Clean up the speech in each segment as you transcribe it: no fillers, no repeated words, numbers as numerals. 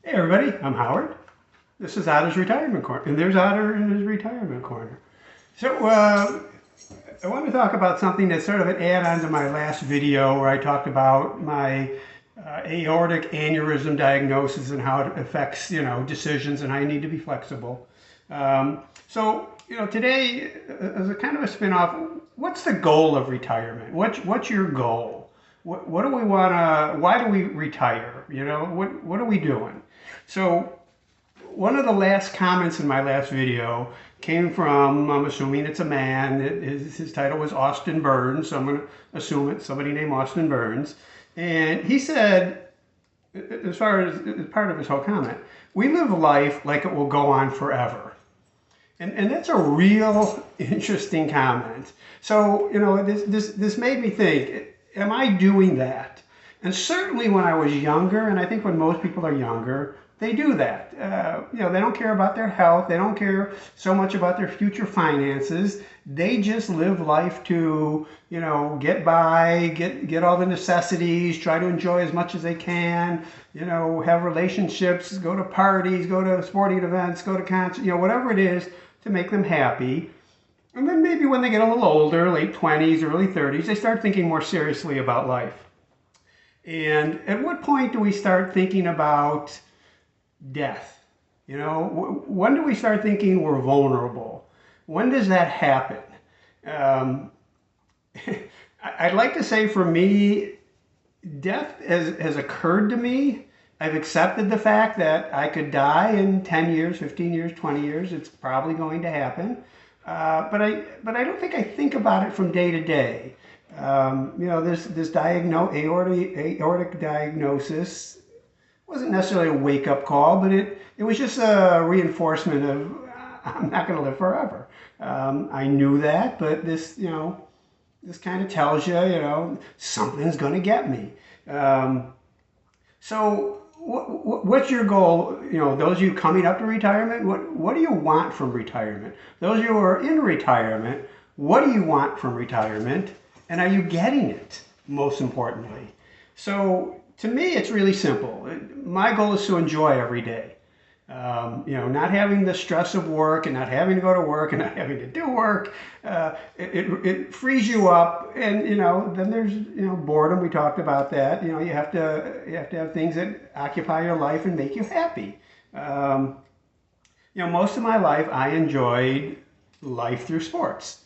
Hey everybody, I'm Howard. This is Otter's Retirement Corner, and there's Otter in his retirement corner. So I want to talk about something that's sort of an add-on to my last video where I talked about my aortic aneurysm diagnosis and how it affects, decisions and how you need to be flexible. Today, as a kind of a spin-off, what's the goal of retirement? What's your goal? What do we want to, why do we retire? What are we doing? So one of the last comments in my last video came from, I'm assuming it's a man. His title was Austin Burns, so I'm going to assume it's somebody named Austin Burns. And he said, as far as part of his whole comment, we live life like it will go on forever. And that's a real interesting comment. So, this made me think, am I doing that? And certainly when I was younger, and I think when most people are younger, they do that. They don't care about their health. They don't care so much about their future finances. They just live life to, get by, get all the necessities, try to enjoy as much as they can, have relationships, go to parties, go to sporting events, go to concerts, whatever it is to make them happy. And then maybe when they get a little older, late 20s, early 30s, they start thinking more seriously about life. And at what point do we start thinking about death? When do we start thinking we're vulnerable? When does that happen? I'd like to say for me, death has occurred to me. I've accepted the fact that I could die in 10 years, 15 years, 20 years. It's probably going to happen. But I don't think I think about it from day to day. This aortic diagnosis wasn't necessarily a wake-up call, but it was just a reinforcement of I'm not going to live forever. I knew that, but this kind of tells you, something's going to get me. So what's your goal? Those of you coming up to retirement, what do you want from retirement? Those of you who are in retirement, what do you want from retirement? And are you getting it, most importantly? So to me, it's really simple. My goal is to enjoy every day. Not having the stress of work and not having to go to work and not having to do work. It frees you up, and then there's boredom. We talked about that. You have to have things that occupy your life and make you happy. Most of my life I enjoyed life through sports,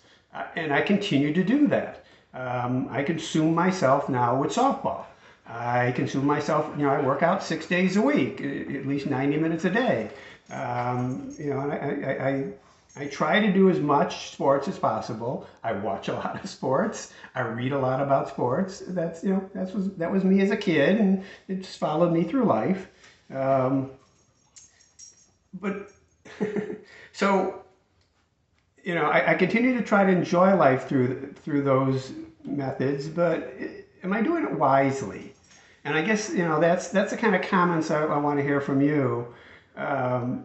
and I continue to do that. I consume myself now with softball. I consume myself, I work out 6 days a week, at least 90 minutes a day. And I try to do as much sports as possible. I watch a lot of sports. I read a lot about sports. That was me as a kid, and it just followed me through life. I continue to try to enjoy life through those methods, but am I doing it wisely? And I guess that's the kind of comments I want to hear from you. Do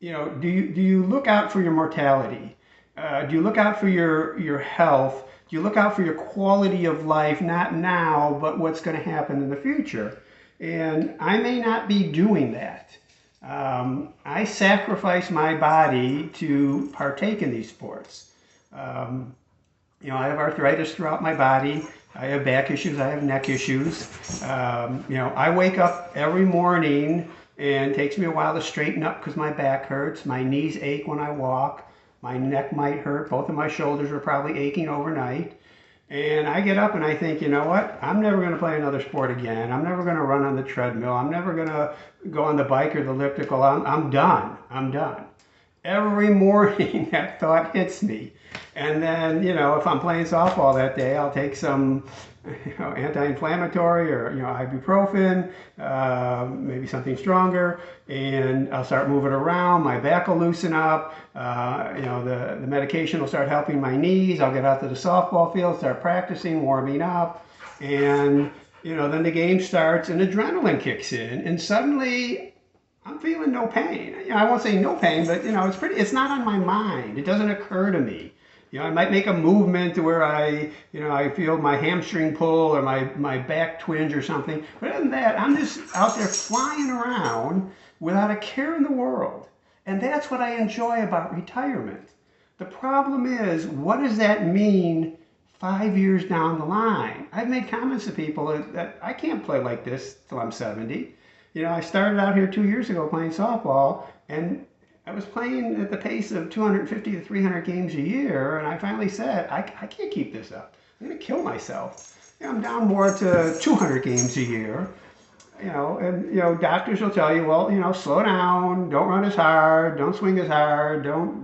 you look out for your mortality? Do you look out for your health? Do you look out for your quality of life, not now, but what's going to happen in the future? And I may not be doing that. I sacrifice my body to partake in these sports. I have arthritis throughout my body. I have back issues. I have neck issues. I wake up every morning and it takes me a while to straighten up because my back hurts. My knees ache when I walk. My neck might hurt. Both of my shoulders are probably aching overnight. And I get up and I think, you know what? I'm never going to play another sport again. I'm never going to run on the treadmill. I'm never going to go on the bike or the elliptical. I'm done. I'm done. Every morning that thought hits me. And then, if I'm playing softball that day, I'll take some anti-inflammatory or, ibuprofen, maybe something stronger, and I'll start moving around. My back will loosen up. The medication will start helping my knees. I'll get out to the softball field, start practicing, warming up, and, then the game starts and adrenaline kicks in, and suddenly I'm feeling no pain. I won't say no pain, but it's not on my mind. It doesn't occur to me. I might make a movement where I feel my hamstring pull or my back twinge or something. But other than that, I'm just out there flying around without a care in the world. And that's what I enjoy about retirement. The problem is, what does that mean 5 years down the line? I've made comments to people that I can't play like this till I'm 70. I started out here 2 years ago playing softball, and I was playing at the pace of 250 to 300 games a year, and I finally said, I can't keep this up. I'm going to kill myself. I'm down more to 200 games a year. Doctors will tell you, well, slow down, don't run as hard, don't swing as hard, don't,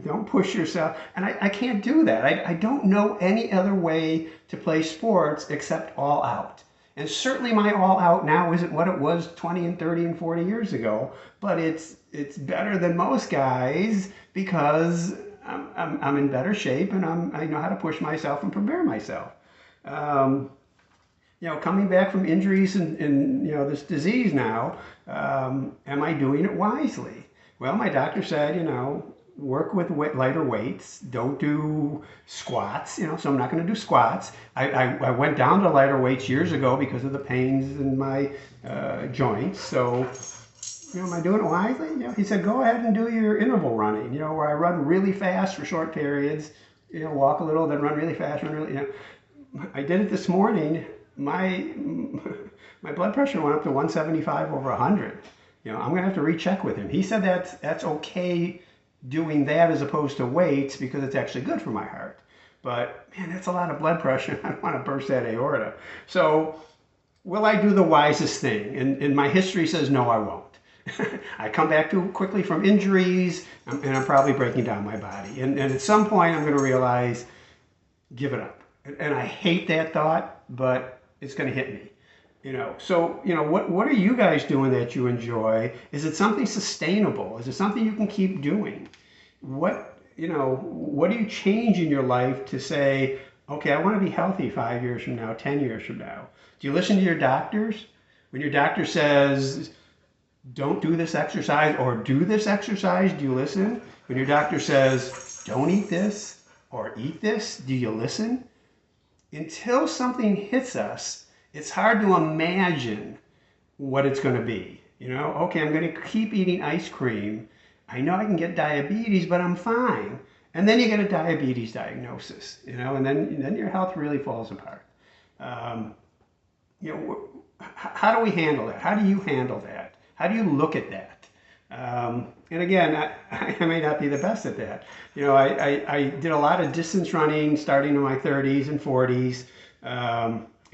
don't push yourself. And I can't do that. I don't know any other way to play sports except all out. And certainly my all out now isn't what it was 20 and 30 and 40 years ago, but it's better than most guys because I'm in better shape and I know how to push myself and prepare myself. Coming back from injuries and this disease now, am I doing it wisely? Well, my doctor said, work with lighter weights, don't do squats, so I'm not going to do squats. I went down to lighter weights years ago because of the pains in my joints. So, am I doing it wisely? He said, go ahead and do your interval running, where I run really fast for short periods, walk a little, then run really fast, I did it this morning. My blood pressure went up to 175 over 100. I'm going to have to recheck with him. He said that's okay doing that as opposed to weights because it's actually good for my heart. But man, that's a lot of blood pressure. I don't want to burst that aorta. So will I do the wisest thing? And my history says no, I won't. I come back too quickly from injuries and I'm probably breaking down my body. And at some point I'm going to realize, give it up. And I hate that thought, but it's going to hit me. So what are you guys doing that you enjoy? Is it something sustainable? Is it something you can keep doing? What do you change in your life to say, okay, I want to be healthy 5 years from now, 10 years from now? Do you listen to your doctors? When your doctor says, don't do this exercise or do this exercise, do you listen? When your doctor says, don't eat this or eat this, do you listen? Until something hits us, it's hard to imagine what it's going to be. Okay, I'm going to keep eating ice cream. I know I can get diabetes, but I'm fine. And then you get a diabetes diagnosis, and then your health really falls apart. How do we handle that? How do you handle that? How do you look at that? And again, I may not be the best at that. I did a lot of distance running starting in my 30s and 40s.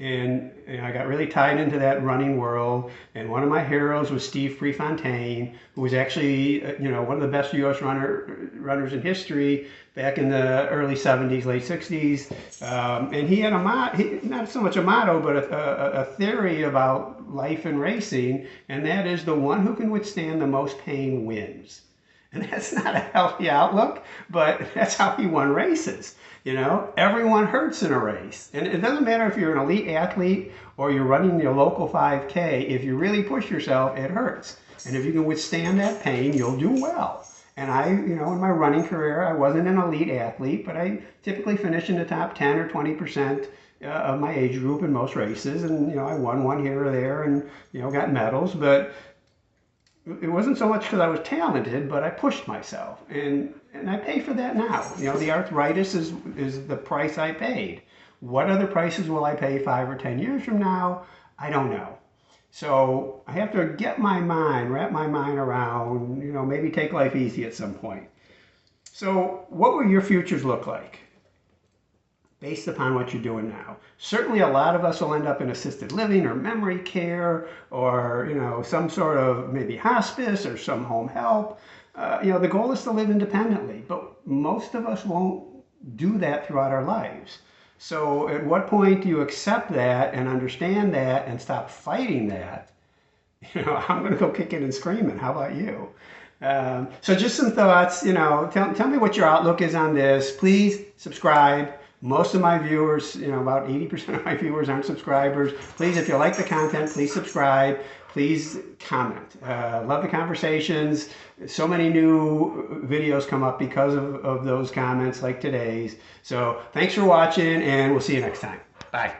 And I got really tied into that running world. And one of my heroes was Steve Prefontaine, who was actually, one of the best U.S. runners in history back in the early 70s, late 60s. And he had not so much a motto, but a theory about life and racing. And that is the one who can withstand the most pain wins. And that's not a healthy outlook, but that's how he won races. Everyone hurts in a race. And it doesn't matter if you're an elite athlete or you're running your local 5K. If you really push yourself, it hurts. And if you can withstand that pain, you'll do well. And in my running career, I wasn't an elite athlete, but I typically finished in the top 10 or 20% of my age group in most races. And, I won one here or there and, got medals. But it wasn't so much because I was talented, but I pushed myself. And I pay for that now. The arthritis is the price I paid. What other prices will I pay 5 or 10 years from now? I don't know. So I have to wrap my mind around, maybe take life easy at some point. So what will your futures look like based upon what you're doing now? Certainly a lot of us will end up in assisted living or memory care or, some sort of maybe hospice or some home help. The goal is to live independently, but most of us won't do that throughout our lives. So at what point do you accept that and understand that and stop fighting that? I'm going to go kicking and screaming. How about you? So just some thoughts, tell me what your outlook is on this. Please subscribe. Most of my viewers, about 80% of my viewers aren't subscribers. Please, if you like the content, please subscribe. please comment. Love the conversations. So many new videos come up because of those comments like today's. So thanks for watching, and we'll see you next time. Bye.